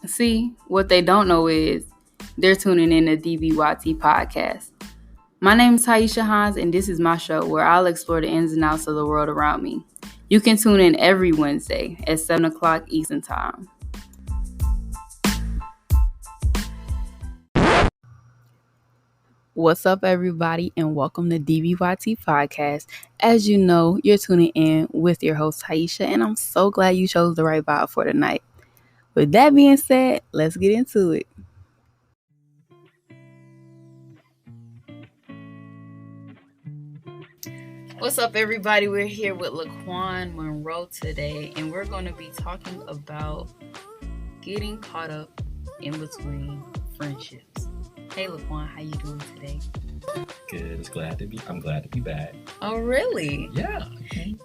See, what they don't know is they're tuning in to DBYT Podcast. My name is Taisha Hines, and this is my show where I'll explore the ins and outs of the world around me. You can tune in every Wednesday at 7 o'clock Eastern Time. What's up, everybody, and welcome to DBYT Podcast. As you know, you're tuning in with your host, Taisha, and I'm so glad you chose the right vibe for tonight. With that being said, let's get into it. What's up, everybody? We're here with Quan Monroe today, and we're going to be talking about getting caught up in between friendships. Hey, Laquan, how you doing today? Good. I'm glad to be back. Oh, really? Yeah.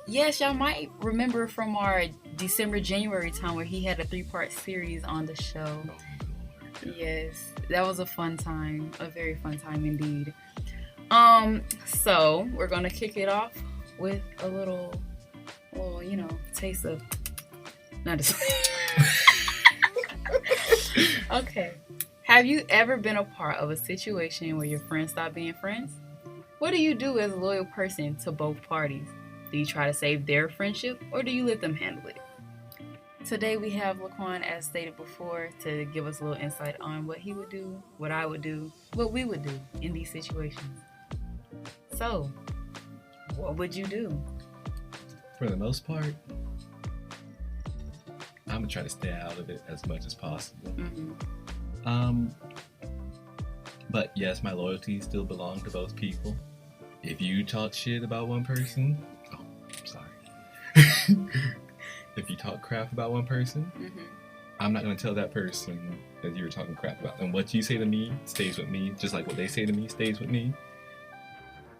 Yes, y'all might remember from our December-January time where he had a 3-part series on the show. Yes, that was a fun time, a very fun time indeed. So we're gonna kick it off with a little, taste of. Not a. Okay. Have you ever been a part of a situation where your friends stop being friends? What do you do as a loyal person to both parties? Do you try to save their friendship, or do you let them handle it? Today we have Laquan, as stated before, to give us a little insight on what he would do, what I would do, what we would do in these situations. So, what would you do? For the most part, I'm going to try to stay out of it as much as possible. Mm-hmm. But yes, my loyalties still belong to both people. If you talk shit about one person, I'm sorry. If you talk crap about one person, I'm not going to tell that person that you were talking crap about. And what you say to me stays with me, just like what they say to me stays with me.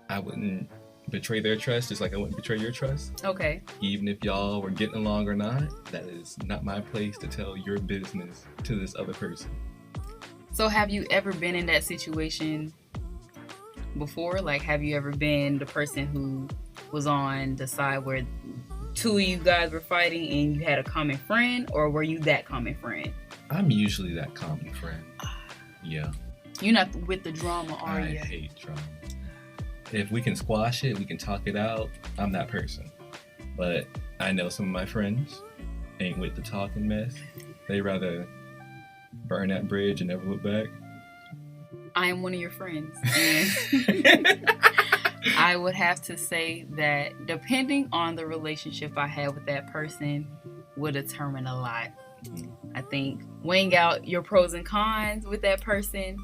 I wouldn't betray their trust just like I wouldn't betray your trust. Okay. Even if y'all were getting along or not, that is not my place to tell your business to this other person. So have you ever been in that situation before? Like, have you ever been the person who was on the side where two of you guys were fighting and you had a common friend, or were you that common friend? I'm usually that common friend. Yeah. You're not with the drama, are you? I hate drama. If we can squash it, we can talk it out, I'm that person. But I know some of my friends ain't with the talking mess. They rather burn that bridge and never look back. I am one of your friends. And I would have to say that depending on the relationship I had with that person would determine a lot. I think weighing out your pros and cons with that person,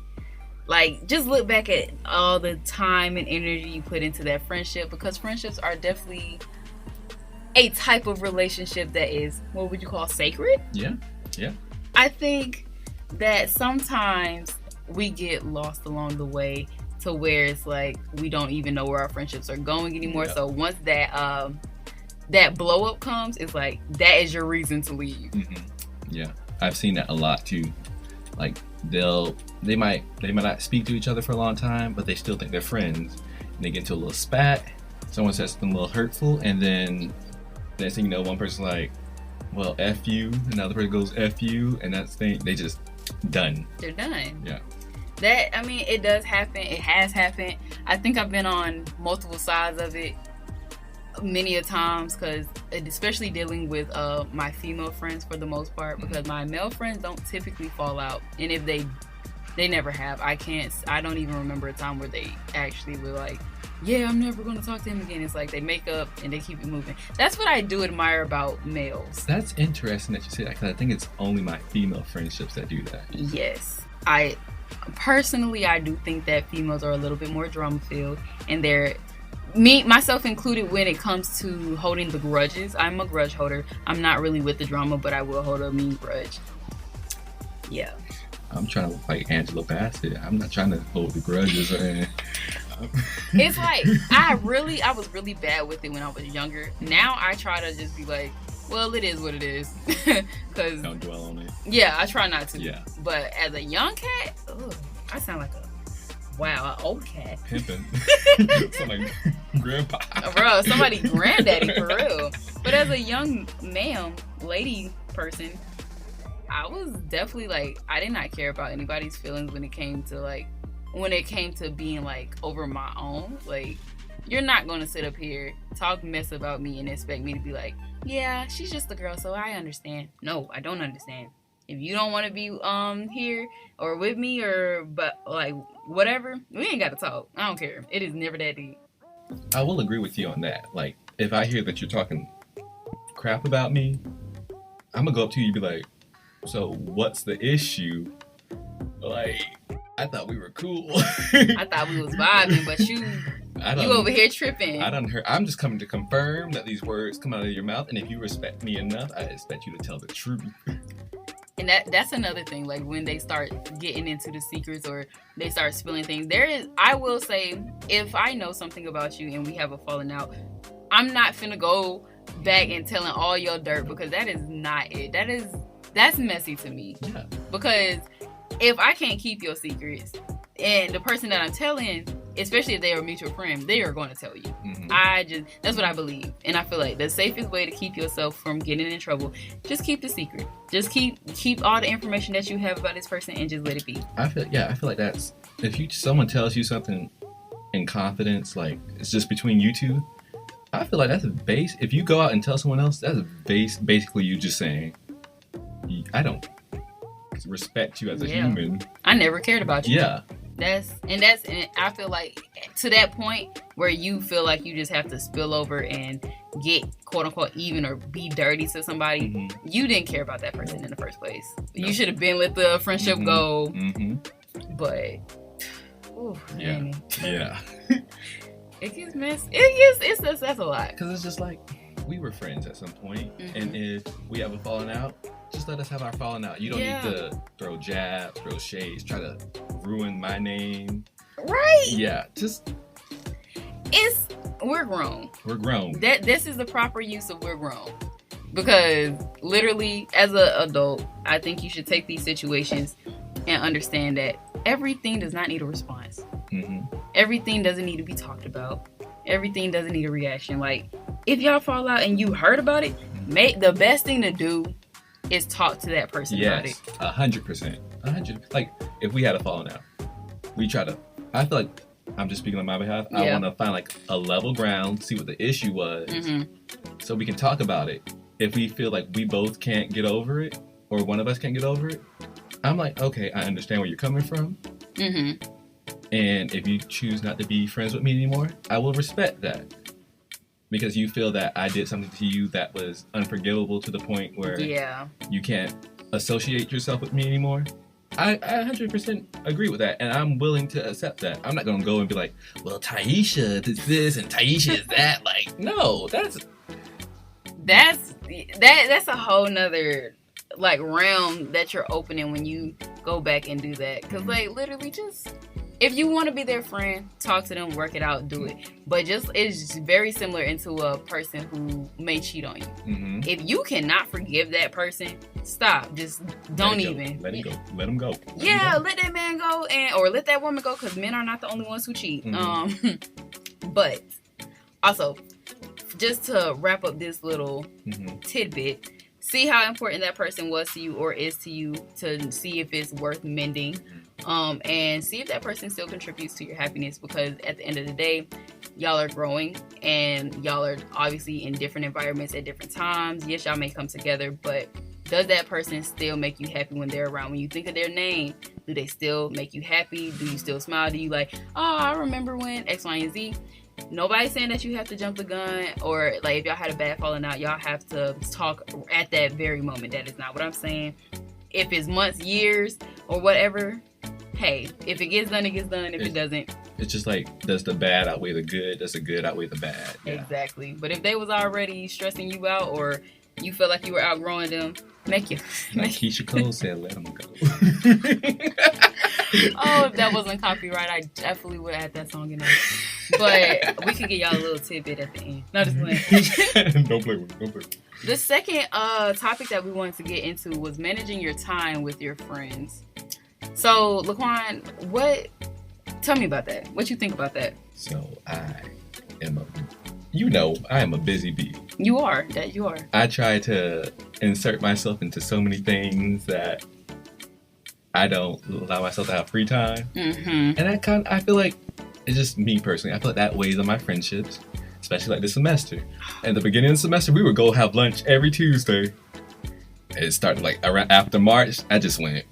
like, just look back at all the time and energy you put into that friendship, because friendships are definitely a type of relationship that is, what would you call, sacred? Yeah. I think that sometimes we get lost along the way to where it's like we don't even know where our friendships are going anymore. Yeah. So once that blow up comes, it's like that is your reason to leave. Mm-hmm. Yeah, I've seen that a lot too. Like they might not speak to each other for a long time, but they still think they're friends. And they get into a little spat. Someone says something a little hurtful, and then next thing you know, one person's like, "Well, F you," another person goes, "F you," and that's they just done. They're done. Yeah. It does happen. It has happened. I think I've been on multiple sides of it many a times, because especially dealing with my female friends for the most part, because my male friends don't typically fall out, and if they never have. I don't even remember a time where they actually were like, yeah, I'm never going to talk to him again. It's like they make up and they keep it moving. That's what I do admire about males. That's interesting that you say that, because I think it's only my female friendships that do that. Yes. I do think that females are a little bit more drama filled, and they're, myself included, when it comes to holding the grudges. I'm a grudge holder. I'm not really with the drama, but I will hold a mean grudge. Yeah. I'm trying to look like Angela Bassett. I'm not trying to hold the grudges or anything. It's like, I was really bad with it when I was younger. Now I try to just be like, well, it is what it is. Cause, don't dwell on it. Yeah, I try not to. Yeah. But as a young cat, I sound like an old cat. Pimping. Sound like grandpa. Bro, somebody granddaddy for real. But as a young lady person, I was definitely like, I did not care about anybody's feelings when it came to being like over my own. Like, you're not going to sit up here, talk mess about me, and expect me to be like, yeah, she's just a girl, so I understand. No, I don't understand. If you don't want to be here or with me but like whatever, we ain't got to talk. I don't care. It is never that deep. I will agree with you on that. Like, if I hear that you're talking crap about me, I'm gonna go up to you and be like, so what's the issue? Like, I thought we were cool. I thought we was vibing, but you over here tripping. I'm just coming to confirm that these words come out of your mouth, and if you respect me enough, I expect you to tell the truth. And that's another thing, like when they start getting into the secrets or they start spilling things. I will say, if I know something about you and we have a falling out, I'm not finna go back and telling all your dirt, because that is not it. That's messy to me. Yeah. Because if I can't keep your secrets, and the person that I'm telling, especially if they are a mutual friend, they are going to tell you. Mm-hmm. That's what I believe. And I feel like the safest way to keep yourself from getting in trouble, just keep the secret. Just keep all the information that you have about this person and just let it be. I feel like that's, if someone tells you something in confidence, like it's just between you two, I feel like that's a base. If you go out and tell someone else, that's basically you just saying, I don't respect you as a human. I never cared about you. Yeah. And I feel like to that point where you feel like you just have to spill over and get quote unquote even or be dirty to somebody, mm-hmm. you didn't care about that person in the first place. No. You should have been let the friendship mm-hmm. go. Mm-hmm. But yeah. It gets messy. That's a lot. Because it's just like, we were friends at some point, mm-hmm. and if we have a falling out, just let us have our falling out. You don't need to throw jabs, throw shades, try to ruin my name. Right. Yeah, we're grown. We're grown. This is the proper use of we're grown. Because literally, as an adult, I think you should take these situations and understand that everything does not need a response. Mm-hmm. Everything doesn't need to be talked about. Everything doesn't need a reaction. Like, if y'all fall out and you heard about it, the best thing to do is talk to that person about it. 100%. Like, if we had a falling out, I feel like, I'm just speaking on my behalf, I want to find like a level ground, see what the issue was, mm-hmm. so we can talk about it. If we feel like we both can't get over it, or one of us can't get over it, I'm like, okay, I understand where you're coming from. Mm-hmm. And if you choose not to be friends with me anymore, I will respect that. Because you feel that I did something to you that was unforgivable to the point where you can't associate yourself with me anymore. I 100% agree with that, and I'm willing to accept that. I'm not going to go and be like, well, Taisha is this and Taisha is that. Like, no, that's a whole nother like realm that you're opening when you go back and do that. Because like literally just, if you want to be their friend, talk to them, work it out, do it. But it's very similar into a person who may cheat on you. Mm-hmm. If you cannot forgive that person, stop. Just don't even. Let him go. Let him go. Let that man go or let that woman go, because men are not the only ones who cheat. Mm-hmm. But also, just to wrap up this little mm-hmm. tidbit, see how important that person was to you or is to you to see if it's worth mending. And see if that person still contributes to your happiness, because at the end of the day, y'all are growing and y'all are obviously in different environments at different times. Yes, y'all may come together, but does that person still make you happy when they're around? When you think of their name, do they still make you happy? Do you still smile? Do you like, oh, I remember when X, Y, and Z? Nobody's saying that you have to jump the gun, or like if y'all had a bad falling out, y'all have to talk at that very moment. That is not what I'm saying. If it's months, years, or whatever, hey, if it gets done, it gets done. If it doesn't, it's just like, does the bad outweigh the good? Does the good outweigh the bad? Yeah. Exactly. But if they was already stressing you out, or you feel like you were outgrowing them, like Keisha Cole said, let them go. Oh, if that wasn't copyright, I definitely would have had that song in there. But we could get y'all a little tidbit at the end. No, just playing. Don't play with it. The second topic that we wanted to get into was managing your time with your friends. So, Laquan, tell me about that. What you think about that? So, I am a busy bee. You are. I try to insert myself into so many things that I don't allow myself to have free time. Mm-hmm. And I feel like, it's just me personally, I feel like that weighs on my friendships, especially like this semester. At the beginning of the semester, we would go have lunch every Tuesday. It started like around after March, I just went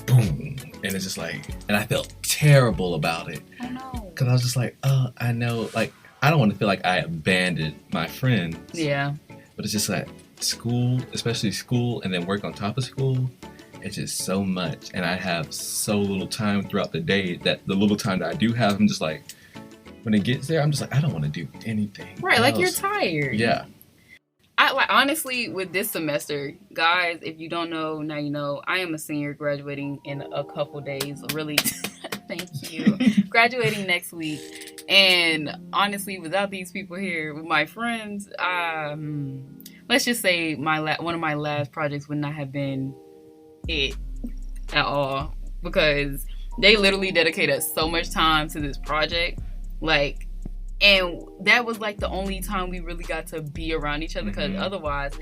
boom. And it's just like, and I felt terrible about it. I know. Because I was just like, I know, like, I don't want to feel like I abandoned my friends. Yeah. But it's just like school, especially school, and then work on top of school. It's just so much. And I have so little time throughout the day that the little time that I do have, I'm just like, when it gets there, I'm just like, I don't want to do anything. Right, else. like you're tired. Yeah. I like honestly with this semester, guys, if you don't know, now you know, I am a senior graduating in a couple days. Really, thank you. Graduating next week. And honestly, without these people here, with my friends, let's just say one of my last projects would not have been it at all, because they literally dedicated so much time to this project, like, and that was like the only time we really got to be around each other, because otherwise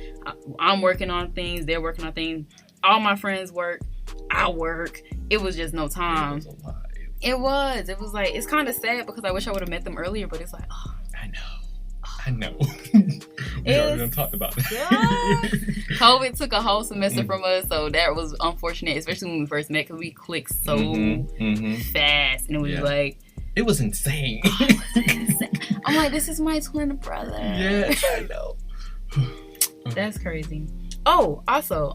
I'm working on things, they're working on things, all my friends work, I work, it was just no time. It was like, it's kind of sad because I wish I would have met them earlier, but it's like, oh, I know. We already talked about that. COVID took a whole semester from us, so that was unfortunate, especially when we first met, because we clicked so fast, and it was like, it was insane. I'm like, this is my twin brother. Yeah, I know. That's crazy. Oh, also,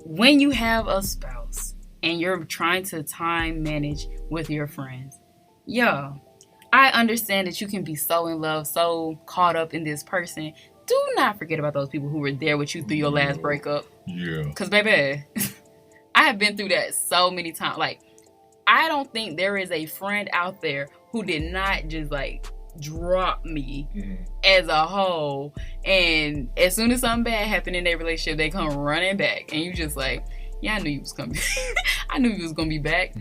when you have a spouse and you're trying to time manage with your friends, I understand that you can be so in love, so caught up in this person. Do not forget about those people who were there with you through your last breakup. Yeah. Because, baby, I have been through that so many times. Like, I don't think there is a friend out there who did not just, like, drop me as a whole. And as soon as something bad happened in their relationship, they come running back. And you just like, yeah, I knew you was coming. I knew you was gonna be back.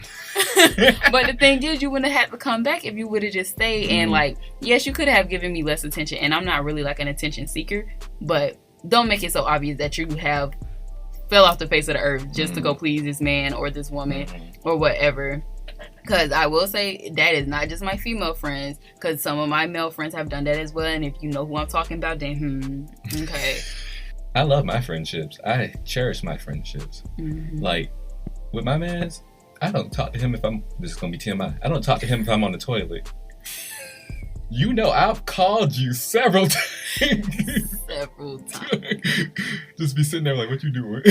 But the thing is, you wouldn't have had to come back if you would have just stayed. And like, yes, you could have given me less attention. And I'm not really like an attention seeker, but don't make it so obvious that you have fell off the face of the earth just to go please this man or this woman or whatever. Because I will say that is not just my female friends, because some of my male friends have done that as well. And if you know who I'm talking about, then okay. I love my friendships. I cherish my friendships. Like, with my mans, I don't talk to him if I'm... This is going to be TMI. I don't talk to him if I'm on the toilet. You know, I've called you several times. Several times. Just be sitting there like, what you doing?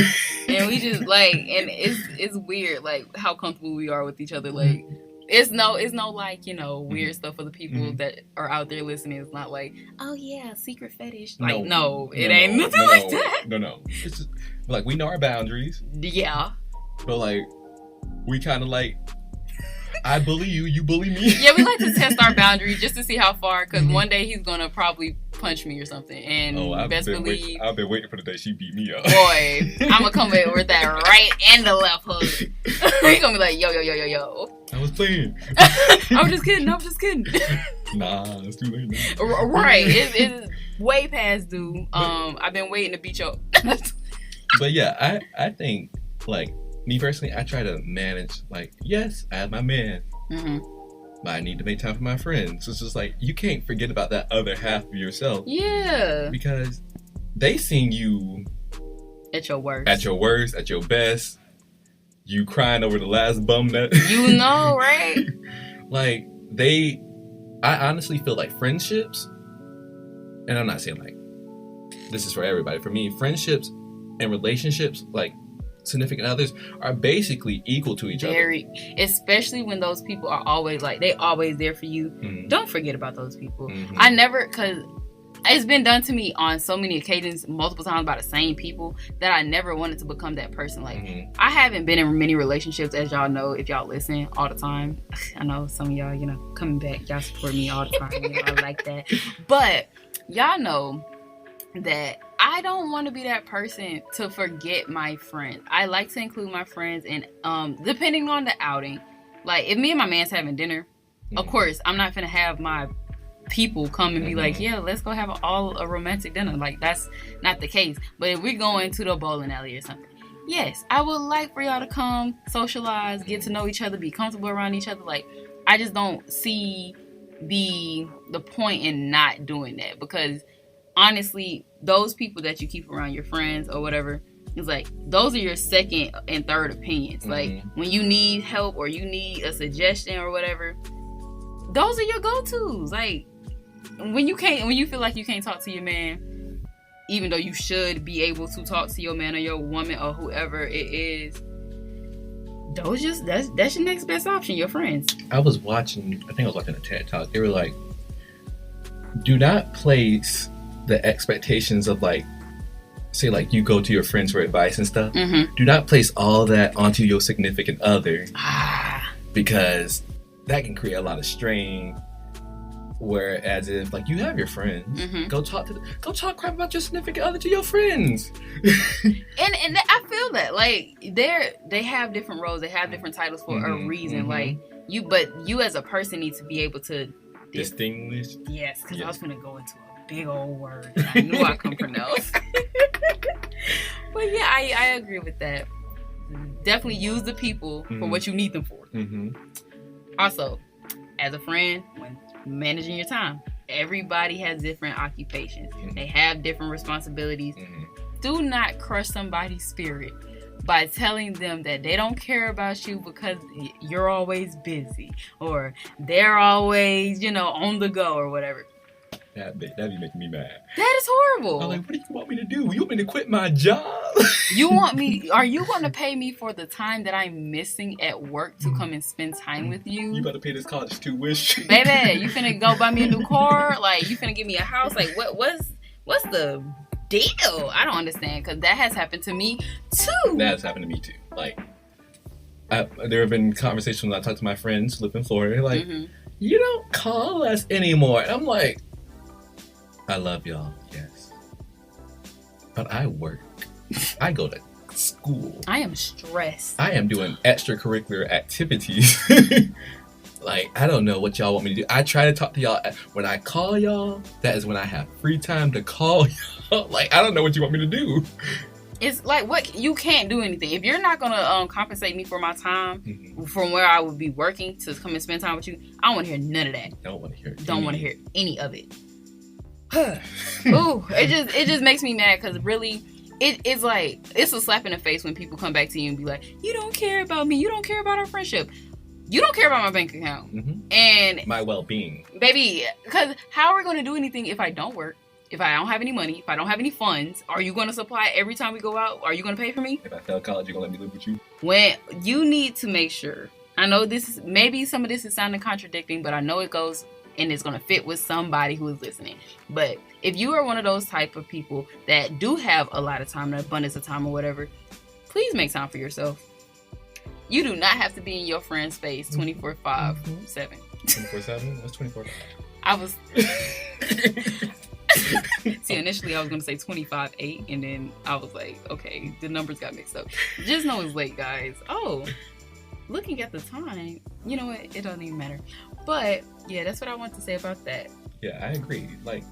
And we just, like... And it's weird, like, how comfortable we are with each other. Like... It's no like, you know, weird stuff for the people that are out there listening. It's not like, oh yeah, secret fetish. Like, no, it ain't nothing like that. No. It's just, like, we know our boundaries. Yeah. But, like, we kind of like, I bully you, you bully me. Yeah, we like to test our boundaries just to see how far, because one day he's going to probably punch me or something. And I've best believe... I've been waiting for the day she beat me up. Boy, I'm going to come in with that right and the left hook. He's going to be like, yo. I was playing. I'm just kidding. Nah, it's too late now. Right. It's way past due. I've been waiting to beat you up. But yeah, I think, like, me personally, I try to manage, like, yes, I have my man. But I need to make time for my friends. So it's just like, you can't forget about that other half of yourself. Yeah. Because they seen you at your worst. At your best. You crying over the last bum that... You know, right? Like, I honestly feel like friendships, and I'm not saying, like, this is for everybody. For me, friendships and relationships, like, significant others, are basically equal to each other. Especially when those people are always, like, they always there for you. Don't forget about those people. I never, because... It's been done to me on so many occasions, multiple times by the same people, that I never wanted to become that person. Like, I haven't been in many relationships, as y'all know, if y'all listen all the time. I know some of y'all, you know, coming back, y'all support me all the time. You know, I like that. But y'all know that I don't want to be that person to forget my friends. I like to include my friends in, depending on the outing. Like, if me and my man's having dinner, of course, I'm not finna have my people come and be like, yeah, let's go have a romantic dinner. Like, that's not the case. But if we're going to the bowling alley or something, yes, I would like for y'all to come, socialize, get to know each other, be comfortable around each other. Like, I just don't see the point in not doing that, because honestly, those people that you keep around, your friends or whatever, it's like, those are your second and third opinions. Like, when you need help or you need a suggestion or whatever, those are your go-tos. Like, when you feel like you can't talk to your man, even though you should be able to talk to your man or your woman or whoever it is, that's your next best option, your friends. I was watching a TED Talk. They were like, do not place the expectations of, like, say, like, you go to your friends for advice and stuff. Do not place all that onto your significant other, because that can create a lot of strain. Whereas if, like, you have your friends, go talk crap about your significant other to your friends. and I feel that, like, they have different roles, they have different titles for a reason. Like, you as a person need to be able to distinguish. Yes, because I was gonna go into a big old word that I knew I couldn't pronounce. But yeah, I agree with that. Definitely use the people for what you need them for. Also, as a friend, when managing your time, everybody has different occupations. They have different responsibilities. Do not crush somebody's spirit by telling them that they don't care about you because you're always busy or they're always, on the go or whatever. That'd be making me mad. That is horrible. I'm like, what do you want me to do? You want me to quit my job? Are you going to pay me for the time that I'm missing at work to come and spend time with you? You better pay this college tuition. Baby, you finna go buy me a new car? Like, you finna give me a house? Like, what's the deal? I don't understand, because that has happened to me too. That has happened to me too. Like, there have been conversations when I talk to my friends who live in Florida, like, you don't call us anymore. And I'm like, I love y'all, yes. But I work. I go to school. I am stressed. I am doing extracurricular activities. Like, I don't know what y'all want me to do. I try to talk to y'all. When I call y'all, that is when I have free time to call y'all. Like, I don't know what you want me to do. It's like, what? You can't do anything. If you're not going to compensate me for my time from where I would be working to come and spend time with you, I don't want to hear none of that. Don't want to hear it. Don't want to hear any of it. Ooh, it just makes me mad, because really, it's like, it's a slap in the face when people come back to you and be like, you don't care about me, you don't care about our friendship, you don't care about my bank account and my well-being, baby. Because how are we going to do anything if I don't work, if I don't have any money, if I don't have any funds? Are you going to supply every time we go out? Are you going to pay for me? If I fail college, you're going to let me live with you? When you need to make sure, I know maybe some of this is sounding contradicting, but I know it goes and it's going to fit with somebody who is listening. But if you are one of those type of people that do have a lot of time, an abundance of time or whatever, please make time for yourself. You do not have to be in your friend's space 24/7. 24/7? What's 24/5? I was... See, initially I was going to say 25/8, and then I was like, okay, the numbers got mixed up. Just know it's late, guys. Oh, looking at the time, you know what? It doesn't even matter. But yeah, that's what I want to say about that. Yeah, I agree. Like,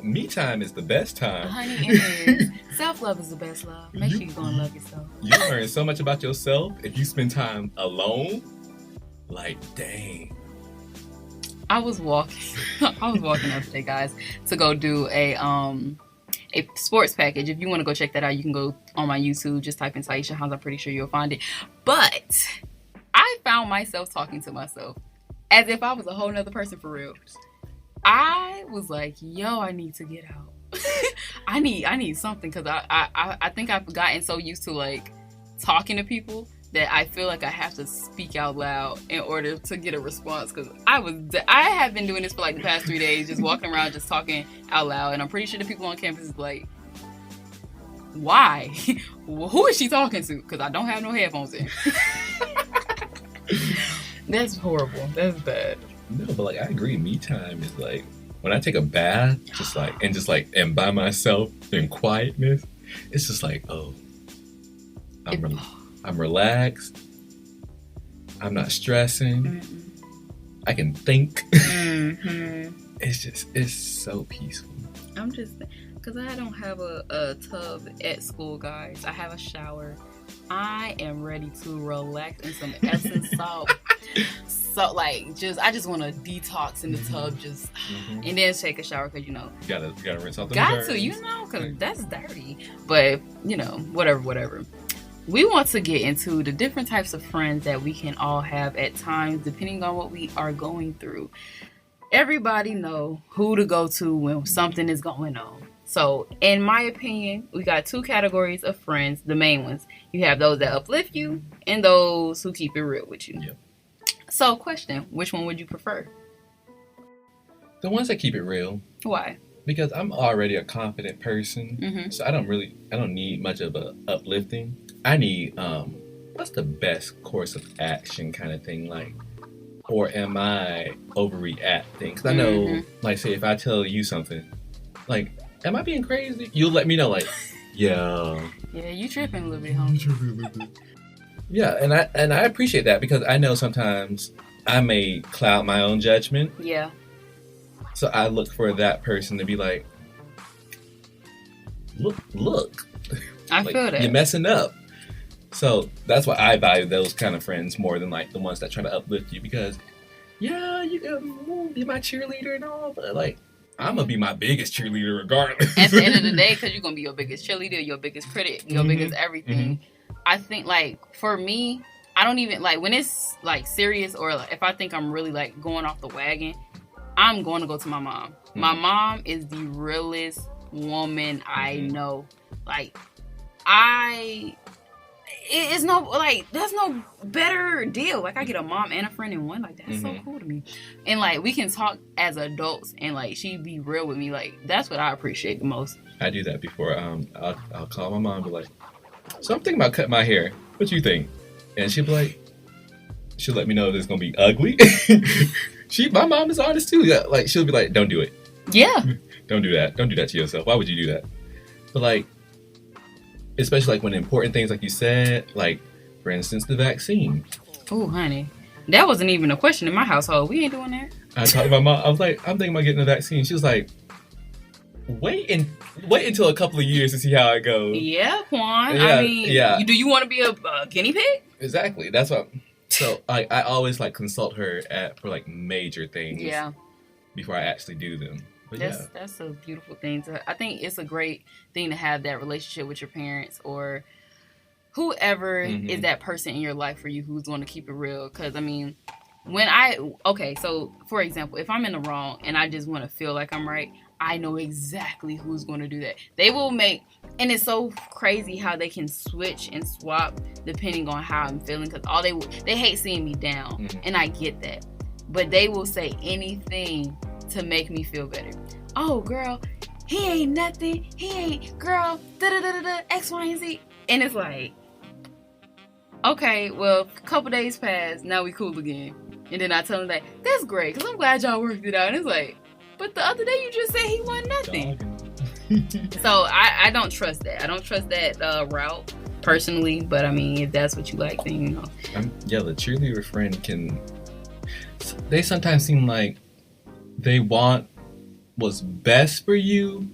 me time is the best time. Honey, it is. Self-love is the best love. Make sure you go and love yourself. You learn so much about yourself if you spend time alone. Like, dang. I was walking the other day, guys, to go do a sports package. If you want to go check that out, you can go on my YouTube. Just type in Taisha Hans. I'm pretty sure you'll find it. But I found myself talking to myself as if I was a whole nother person for real. I was like, yo, I need to get out. I need something, because I think I've gotten so used to, like, talking to people that I feel like I have to speak out loud in order to get a response, because I have been doing this for like the past 3 days, just walking around just talking out loud, and I'm pretty sure the people on campus is like, why? Who is she talking to? Because I don't have no headphones in. That's horrible. That's bad. No, but like, I agree. Me time is like when I take a bath, and by myself in quietness. It's just like, oh, I'm relaxed. I'm not stressing. I can think. it's so peaceful. I'm just, because I don't have a tub at school, guys. I have a shower. I am ready to relax in some Epsom salt. So, like, I just want to detox in the tub, and then take a shower, because, you gotta rinse off the got to, because that's dirty. But, whatever. We want to get into the different types of friends that we can all have at times, depending on what we are going through. Everybody know who to go to when something is going on. So, in my opinion, we got 2 categories of friends, the main ones. You have those that uplift you and those who keep it real with you. Yep. So, question, which one would you prefer? The ones that keep it real. Why? Because I'm already a confident person, so I don't need much of a uplifting. I need, what's the best course of action kind of thing, like, or am I overreacting? Because I know, like, say, if I tell you something, like, am I being crazy? You'll let me know, like, yeah. Yeah, you tripping a little bit, homie. Yeah, and I appreciate that, because I know sometimes I may cloud my own judgment. Yeah. So I look for that person to be like, look. I feel that. You're messing up. So that's why I value those kind of friends more than, like, the ones that try to uplift you, because, yeah, you can be my cheerleader and all, but, like, I'm going to be my biggest cheerleader regardless. At the end of the day, because you're going to be your biggest cheerleader, your biggest critic, your biggest everything. I think, like, for me, I don't even, like, when it's, like, serious, or, like, if I think I'm really, like, going off the wagon, I'm going to go to my mom. My mom is the realest woman I know. Like, it's no, like, there's no better deal. Like, I get a mom and a friend in one. Like, that's so cool to me. And, like, we can talk as adults, and, like, she be real with me. Like, that's what I appreciate the most. I do that before. I'll call my mom and be like, so I'm thinking about cutting my hair. What you think? And she'll be like, she'll let me know if it's going to be ugly. My mom is honest too. Yeah, like, she'll be like, don't do it. Yeah. Don't do that. Don't do that to yourself. Why would you do that? But, like, especially, like, when important things, like you said, like, for instance, the vaccine. Oh, honey. That wasn't even a question in my household. We ain't doing that. I talked to my mom. I was like, I'm thinking about getting the vaccine. She was like, wait until a couple of years to see how it goes. Yeah, Quan. Yeah, I mean, do you want to be a guinea pig? Exactly. That's what. So I always, like, consult her for, like, major things. Yeah. Before I actually do them. But that's a beautiful thing. I think it's a great thing to have that relationship with your parents, or whoever is that person in your life for you who's going to keep it real. Because, I mean, so, for example, if I'm in the wrong and I just want to feel like I'm right, I know exactly who's going to do that. They will and it's so crazy how they can switch and swap depending on how I'm feeling, because they hate seeing me down, and I get that. But they will say anything to make me feel better. Oh, girl, he ain't nothing. He ain't, girl, da-da-da-da-da, X, Y, and Z. And it's like, okay, well, a couple days pass, now we cool again. And then I tell them that, that's great, because I'm glad y'all worked it out. And it's like, but the other day you just said he wasn't nothing. So I don't trust that. I don't trust that route personally, but I mean, if that's what you like, then, you know. Yeah, the cheerleader friend they sometimes seem like they want what's best for you,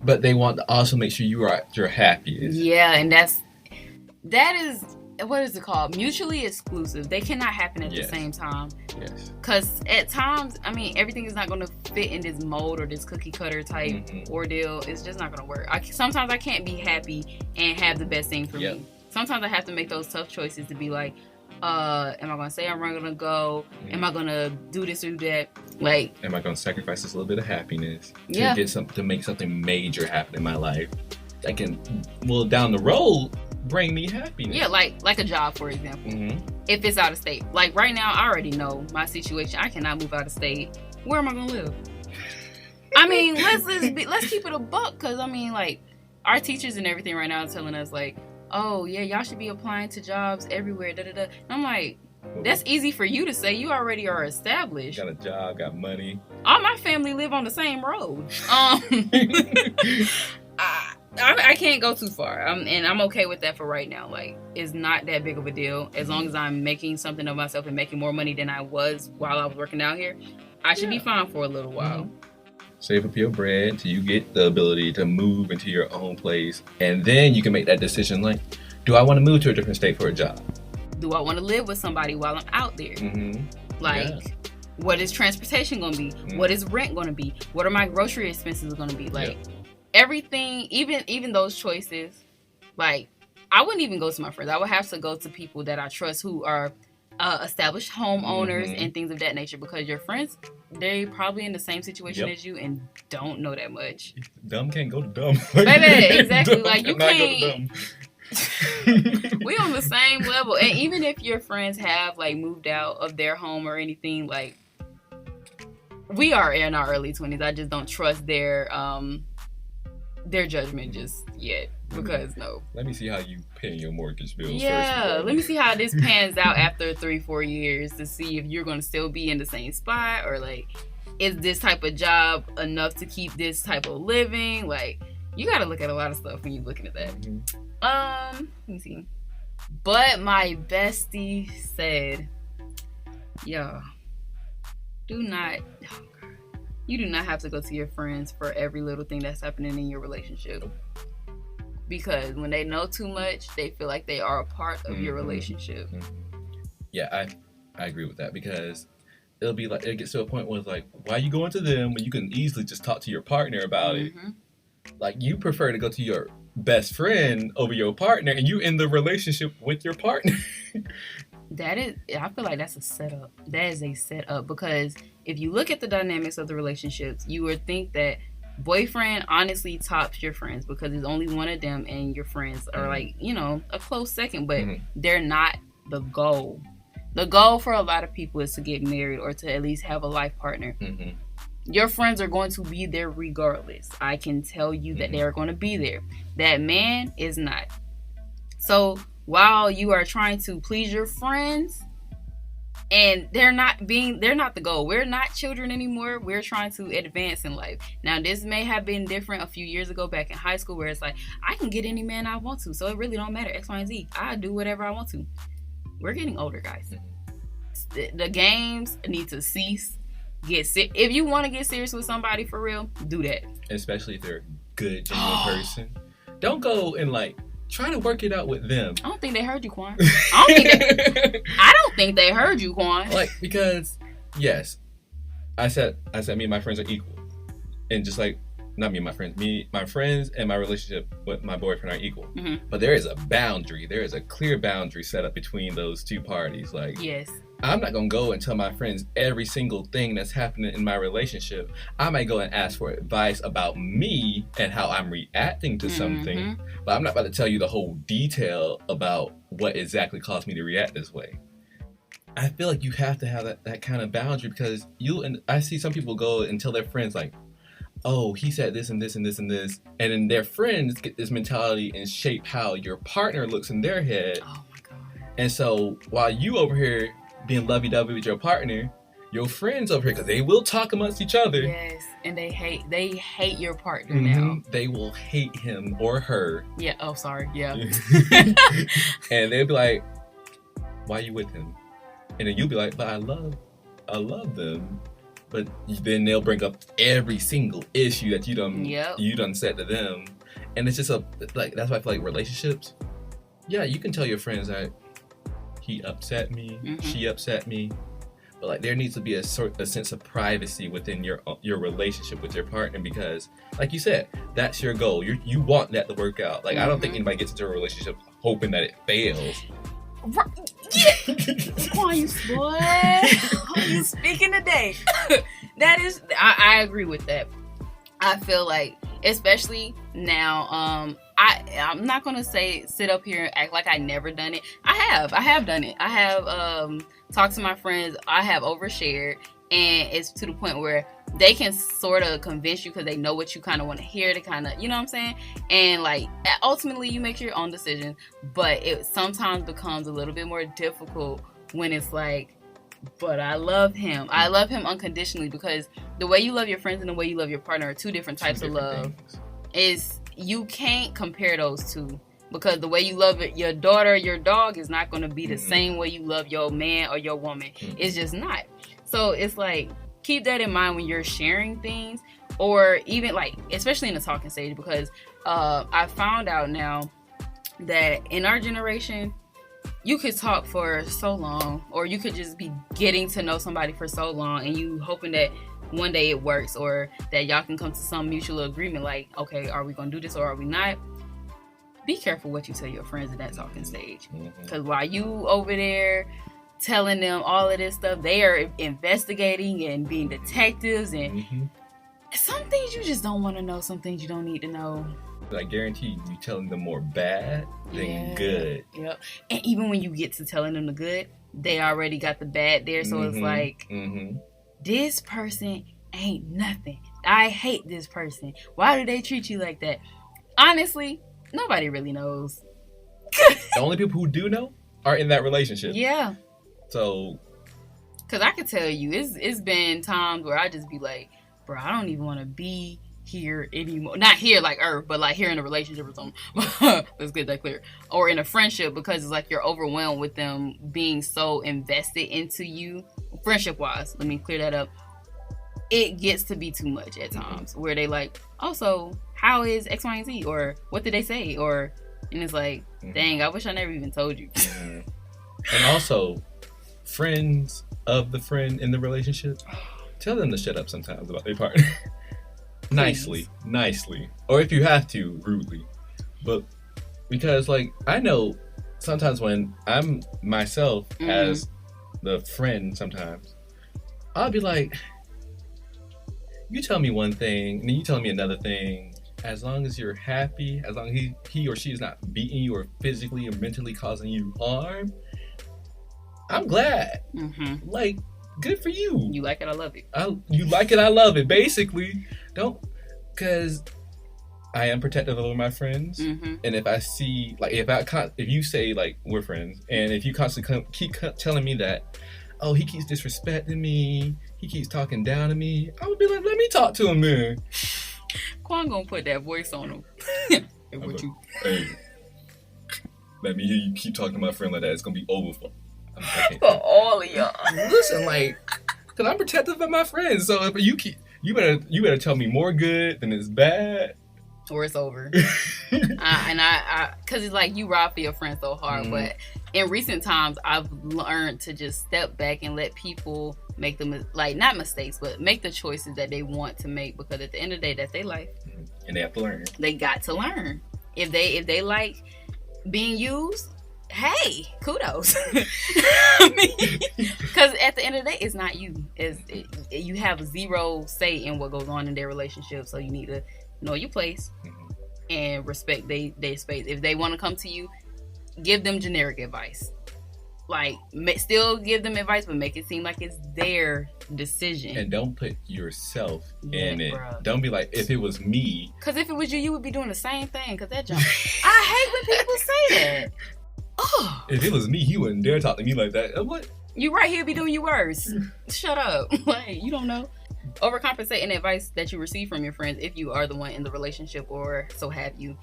but they want to also make sure you are at your happiest. Yeah, and that is, what is it called? Mutually exclusive. They cannot happen at the same time. Yes. Because at times, I mean, everything is not going to fit in this mold or this cookie cutter type ordeal. It's just not going to work. Sometimes I can't be happy and have the best thing for me. Sometimes I have to make those tough choices to be like, am I going to say I'm going to go? Am I going to do this or do that? Like, am I going to sacrifice this little bit of happiness to make something major happen in my life that can, down the road, bring me happiness? Yeah, like a job, for example. If it's out of state. Like, right now, I already know my situation. I cannot move out of state. Where am I going to live? I mean, let's keep it a buck, because, I mean, like, our teachers and everything right now are telling us, like, oh, yeah, y'all should be applying to jobs everywhere, da-da-da. And I'm like, that's easy for you to say. You already are established. Got a job, got money. All my family live on the same road. I can't go too far. And I'm okay with that for right now. Like, it's not that big of a deal. As long as I'm making something of myself and making more money than I was while I was working out here, I should be fine for a little while. Mm-hmm. Save up your bread till you get the ability to move into your own place. And then you can make that decision like, do I want to move to a different state for a job? Do I want to live with somebody while I'm out there? Like, what is transportation going to be? What is rent going to be? What are my grocery expenses going to be? Like, everything, even those choices, like, I wouldn't even go to my friends. I would have to go to people that I trust who are established homeowners and things of that nature, because your friends, they probably in the same situation as you and don't know that much. Dumb can't go to dumb. Baby, exactly. Like, you can't. We on the same level. And even if your friends have like moved out of their home or anything, like, we are in our early 20s. I just don't trust their judgment just yet. Because no. Let me see how you pay your mortgage bills first. Yeah, let me see how this pans out after 3-4 years to see if you're going to still be in the same spot, or like, is this type of job enough to keep this type of living? Like, you got to look at a lot of stuff when you're looking at that. Let me see. But my bestie said, yo, you do not have to go to your friends for every little thing that's happening in your relationship. Because when they know too much, they feel like they are a part of your relationship. Yeah, I agree with that, because it'll be like, it gets to a point where it's like, why are you going to them when you can easily just talk to your partner about it? Like, you prefer to go to your best friend over your partner, and you in the relationship with your partner. I feel like that's a setup. That is a setup, because if you look at the dynamics of the relationships, you would think that boyfriend honestly tops your friends, because there's only one of them and your friends are like, you know, a close second, but they're not the goal. The goal for a lot of people is to get married or to at least have a life partner. Your friends are going to be there regardless. I can tell you that they are going to be there. That man is not. So while you are trying to please your friends, and they're not the goal. We're not children anymore. We're trying to advance in life. Now, this may have been different a few years ago back in high school, where it's like, I can get any man I want to, so it really don't matter X, Y, and Z. I do whatever I want to. We're getting older, guys. The games need to cease. If you want to get serious with somebody for real, do that. Especially if they're a good, genuine person. Don't go and like try to work it out with them. I don't think they heard you, Quan. I don't think they heard you, Quan. Like, because yes, I said me and my friends are equal, and just like, not me and my friends, my friends and my relationship with my boyfriend are equal. But there is a boundary. There is a clear boundary set up between those two parties. Like, yes. I'm not going to go and tell my friends every single thing that's happening in my relationship. I might go and ask for advice about me and how I'm reacting to something, but I'm not about to tell you the whole detail about what exactly caused me to react this way. I feel like you have to have that kind of boundary, because I see some people go and tell their friends like, oh, he said this and this and this and this, and then their friends get this mentality and shape how your partner looks in their head. Oh my God. And so while you over here being lovey-dovey with your partner, your friends over here, because they will talk amongst each other. Yes, and they hate your partner now. They will hate him or her. Yeah. Oh, sorry. Yeah. And they'll be like, why are you with him? And then you'll be like, but I love them. But then they'll bring up every single issue that you done said to them. And it's just that's why I feel like relationships, yeah, you can tell your friends that he upset me, she upset me, but like, there needs to be a sense of privacy within your relationship with your partner, because like you said, that's your goal. You want that to work out. Like, I don't think anybody gets into a relationship hoping that it fails. Quan, you boy, you speaking today. That is, I agree with that. I feel like, especially now, I'm not gonna sit up here and act like I never done it. I have done it. I have talked to my friends. I have overshared, and it's to the point where they can sort of convince you because they know what you kind of want to hear, to kind of, you know what I'm saying? And like, ultimately you make your own decision, but it sometimes becomes a little bit more difficult when it's like, but I love him. I love him unconditionally, because the way you love your friends and the way you love your partner are two different types of love. You can't compare those two, because the way you love your daughter, your dog is not going to be the same way you love your man or your woman. It's just not. So it's like, keep that in mind when you're sharing things, or even like, especially in the talking stage, because I found out now that in our generation, you could talk for so long, or you could just be getting to know somebody for so long, and you hoping that one day it works, or that y'all can come to some mutual agreement, like, okay, are we gonna do this or are we not? Be careful what you tell your friends in that talking stage, because while you over there telling them all of this stuff, they are investigating and being detectives, and some things you just don't want to know, some things you don't need to know. I guarantee you telling them more bad than good. Yep. And even when you get to telling them the good, they already got the bad there. So it's like, this person ain't nothing. I hate this person. Why do they treat you like that? Honestly, nobody really knows. The only people who do know are in that relationship. Yeah. So, because I could tell you, it's been times where I just be like, bro, I don't even want to be here anymore. Not here like Earth, but like here in a relationship or something. Let's get that clear. Or in a friendship, because it's like you're overwhelmed with them being so invested into you. Friendship wise, let me clear that up. It gets to be too much at times where they like, oh, so how is X, Y, and Z? Or what did they say? Or, and it's like, dang, I wish I never even told you. And also, friends of the friend in the relationship, tell them to shut up sometimes about their partner. Nicely. Or if you have to, rudely. But because, like, I know sometimes when I'm myself as the friend sometimes, I'll be like, you tell me one thing, and then you tell me another thing. As long as you're happy, as long as he or she is not beating you or physically or mentally causing you harm, I'm glad. Like, good for you. You like it, I love it. You like it, I love it. Basically, because I am protective of my friends, and if I see, like, if you say, like, we're friends, and if you constantly keep telling me that, oh, he keeps disrespecting me, he keeps talking down to me, I would be like, let me talk to him, man. Quan gonna put that voice on him. Hey, let me hear you keep talking to my friend like that. It's gonna be over for all of y'all. Listen, like, because I'm protective of my friends, so if you better tell me more good than it's bad, or it's over. I because it's like you rob for your friends so hard, but in recent times I've learned to just step back and let people make them, like, not mistakes, but make the choices that they want to make, because at the end of the day, that's their life, and they have to learn. They got to learn. If they like being used, hey, kudos. I mean, because at the end of the day, it's not you. You have zero say in what goes on in their relationship, so you need to know your place and respect their space. If they want to come to you, give them generic advice. Like, still give them advice, but make it seem like it's their decision. And don't put yourself in it. Bruh. Don't be like, if it was me. Because if it was you would be doing the same thing. Because that jump. I hate when people say that. Oh. If it was me, he wouldn't dare talk to me like that. What? You right, he'll be doing you worse. Shut up. Like, you don't know. Overcompensate in advice that you receive from your friends, if you are the one in the relationship or so have you.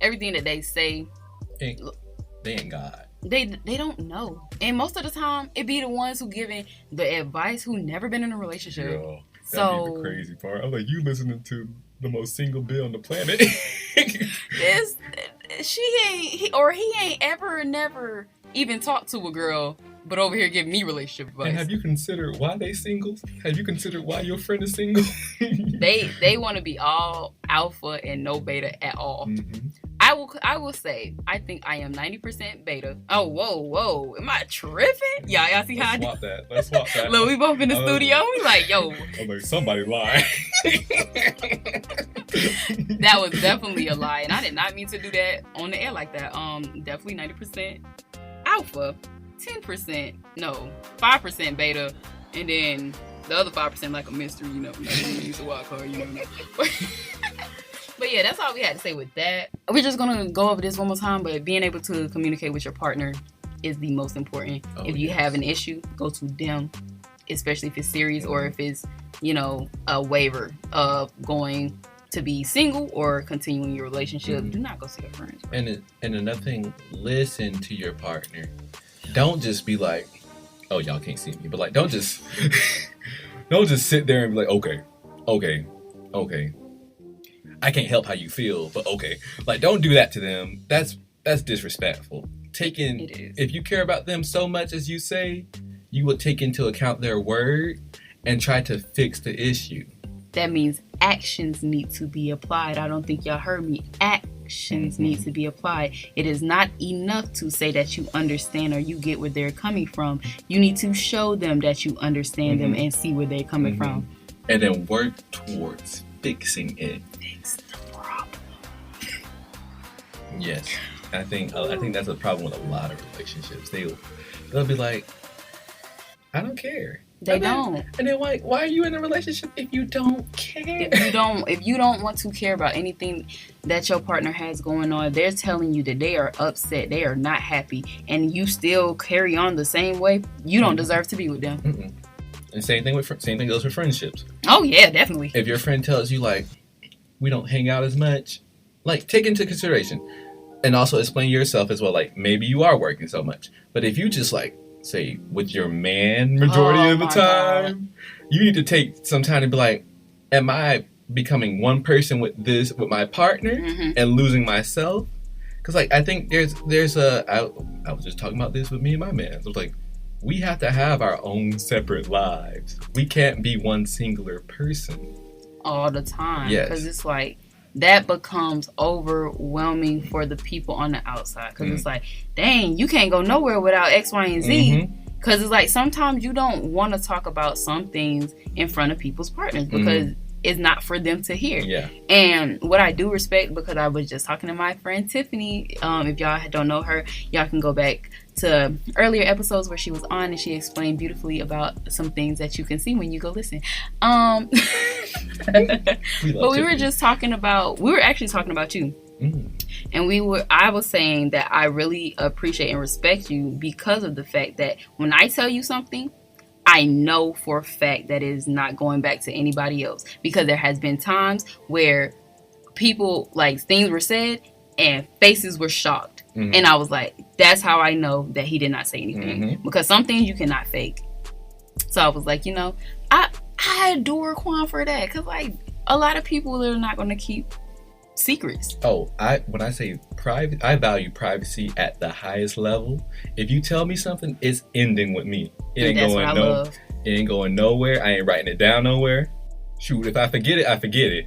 Everything that they say, they ain't God. They don't know, and most of the time it be the ones who giving the advice who never been in a relationship. Yo, that'd be the crazy part. I'm like, you listening to the most single bill on the planet. He ain't ever never even talked to a girl, but over here giving me relationship advice. And have you considered why they single? Have you considered why your friend is single? They want to be all alpha and no beta at all. I will say, I think I am 90% beta. Oh, whoa. Am I tripping? Y'all see how Let's swap that. Look, we both in the studio. We like, yo. I'm like, somebody lied. That was definitely a lie. And I did not mean to do that on the air like that. Definitely 90% alpha. 5% beta. And then the other 5% like a mystery, you know. Use a wild card, you never know. But yeah, that's all we had to say with that. We're just going to go over this one more time, but being able to communicate with your partner is the most important. If you have an issue, go to them, especially if it's serious or if it's, a waiver of going to be single or continuing your relationship. Do not go see your friends. Bro. And another thing, listen to your partner. Don't just be like, oh, y'all can't see me, but like, don't just Don't just sit there and be like, okay. I can't help how you feel, but okay. Like, don't do that to them. That's disrespectful. If you care about them so much as you say, you will take into account their word and try to fix the issue. That means actions need to be applied. I don't think y'all heard me. Actions need to be applied. It is not enough to say that you understand or you get where they're coming from. You need to show them that you understand them and see where they're coming from. And then work towards fixing it. Fix the problem. Yes. I think that's a problem with a lot of relationships. They'll be like, I don't care. They don't. And then why are you in a relationship if you don't care? If you don't want to care about anything that your partner has going on, they're telling you that they are upset, they are not happy, and you still carry on the same way, you don't deserve to be with them. And same thing goes for friendships. Oh yeah, definitely. If your friend tells you like, we don't hang out as much, like take into consideration and also explain yourself as well. Like maybe you are working so much, but if you just like say with your man majority of the time, you need to take some time to be like, am I becoming one person with my partner and losing myself? Because like I think I was just talking about this with me and my man. I was like, we have to have our own separate lives. We can't be one singular person all the time. Yes. Because it's like that becomes overwhelming for the people on the outside. Because it's like, dang, you can't go nowhere without X, Y, and Z. Because it's like sometimes you don't want to talk about some things in front of people's partners because it's not for them to hear. Yeah. And what I do respect, because I was just talking to my friend Tiffany. If y'all don't know her, y'all can go back to earlier episodes where she was on and she explained beautifully about some things that you can see when you go listen. But we were actually talking about you. And I was saying that I really appreciate and respect you because of the fact that when I tell you something, I know for a fact that it is not going back to anybody else, because there has been times where people, like, things were said and faces were shocked. And I was like, that's how I know that he did not say anything, because some things you cannot fake. So I was like, I adore Quan for that, because like a lot of people are not going to keep secrets. When I say private, I value privacy at the highest level. If you tell me something, it's ending with me. It ain't going nowhere. I ain't writing it down nowhere. Shoot, if I forget it, I forget it.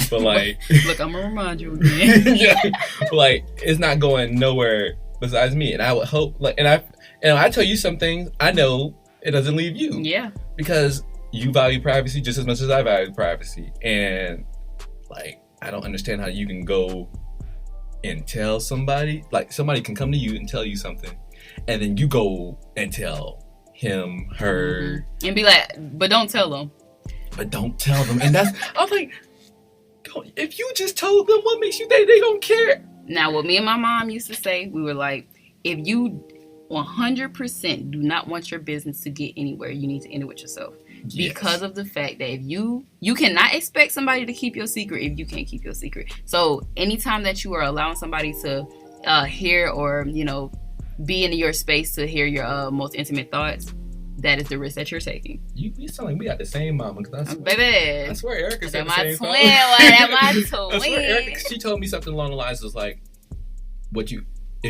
But like, look, I'm gonna remind you again. Yeah, but like, it's not going nowhere besides me. And I would hope, like, and I tell you some things, I know it doesn't leave you. Yeah, because you value privacy just as much as I value privacy. And like, I don't understand how you can go and tell somebody, like somebody can come to you and tell you something, and then you go and tell him, her, and be like, but don't tell them. But don't tell them. And that's, I was like, if you just told them, what makes you think they don't care? Now, what me and my mom used to say, we were like, if you 100% do not want your business to get anywhere, you need to end it with yourself. Yes. Because of the fact that if you cannot expect somebody to keep your secret if you can't keep your secret. So anytime that you are allowing somebody to hear or, be in your space to hear your most intimate thoughts, that is the risk that you're taking. You sound like we got the same mama. Baby. I swear Erica said the same thing. That's my twin. I swear Erica, she told me something along the lines of like, if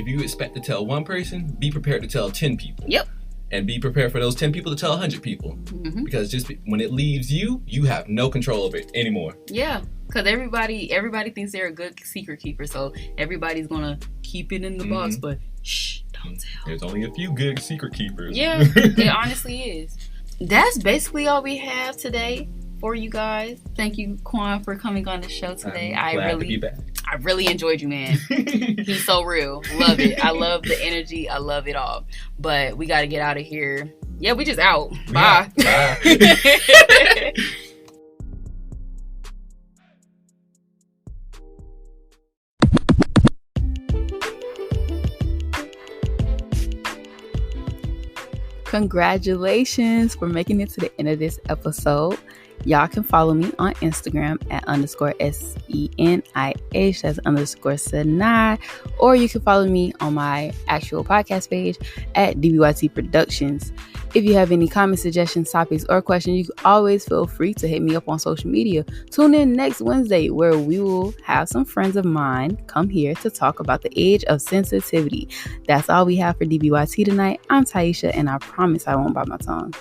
you expect to tell one person, be prepared to tell 10 people. Yep. And be prepared for those 10 people to tell 100 people. Because just when it leaves you, you have no control of it anymore. Yeah. Because everybody thinks they're a good secret keeper. So everybody's going to keep it in the box. But shh, don't tell. There's only a few good secret keepers. Yeah, it honestly is. That's basically all we have today for you guys. Thank you, Quan, for coming on the show today. I'm glad to be back. I really enjoyed you, man. He's so real. Love it. I love the energy. I love it all. But we got to get out of here. Yeah, we just out. Bye. Bye. Congratulations for making it to the end of this episode. Y'all can follow me on Instagram at _SENIH, that's _Senai, or you can follow me on my actual podcast page at DBYT Productions. If you have any comments, suggestions, topics, or questions, you can always feel free to hit me up on social media. Tune in next Wednesday where we will have some friends of mine come here to talk about the age of sensitivity. That's all we have for DBYT tonight. I'm Taisha, and I promise I won't bite my tongue.